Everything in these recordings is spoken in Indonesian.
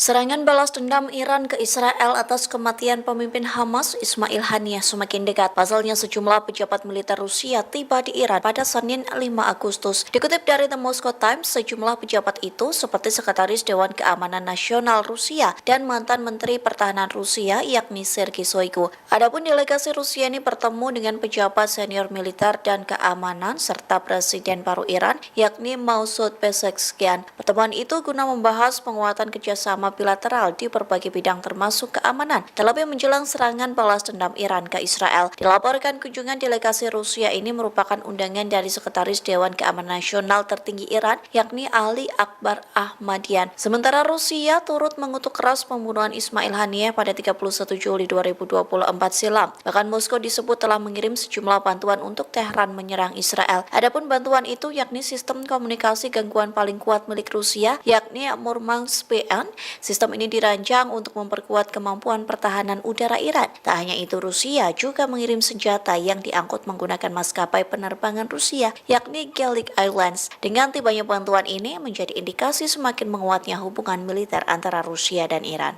Serangan balas dendam Iran ke Israel atas kematian pemimpin Hamas Ismail Haniyeh semakin dekat. Pasalnya sejumlah pejabat militer Rusia tiba di Iran pada Senin 5 Agustus. Dikutip dari The Moscow Times, sejumlah pejabat itu seperti Sekretaris Dewan Keamanan Nasional Rusia dan mantan Menteri Pertahanan Rusia yakni Sergei Shoigu. Adapun delegasi Rusia ini bertemu dengan pejabat senior militer dan keamanan serta Presiden baru Iran yakni Masoud Pezeshkian. Pertemuan itu guna membahas penguatan kerjasama bilateral di berbagai bidang termasuk keamanan, terlebih menjelang serangan balas dendam Iran ke Israel. Dilaporkan kunjungan delegasi Rusia ini merupakan undangan dari Sekretaris Dewan Keamanan Nasional tertinggi Iran yakni Ali Akbar Ahmadian. Sementara Rusia turut mengutuk keras pembunuhan Ismail Haniyeh pada 31 Juli 2024 silam. Bahkan Moskow disebut telah mengirim sejumlah bantuan untuk Tehran menyerang Israel. Adapun bantuan itu yakni sistem komunikasi gangguan paling kuat milik Rusia yakni Murmansk PN. Sistem ini dirancang untuk memperkuat kemampuan pertahanan udara Iran. Tak hanya itu, Rusia juga mengirim senjata yang diangkut menggunakan maskapai penerbangan Rusia, yakni Gallic Airlines. Dengan tibanya bantuan ini menjadi indikasi semakin menguatnya hubungan militer antara Rusia dan Iran.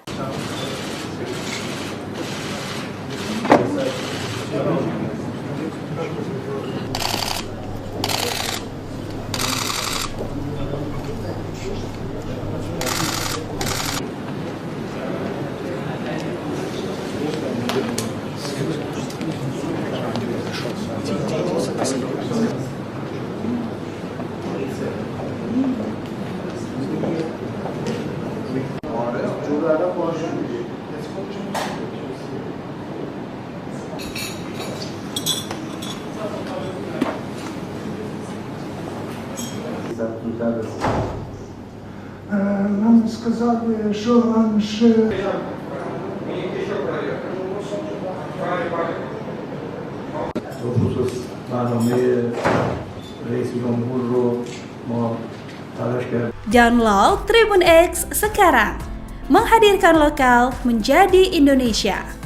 Нам сказали, що раніше Download Tribun X sekarang, menghadirkan lokal menjadi Indonesia.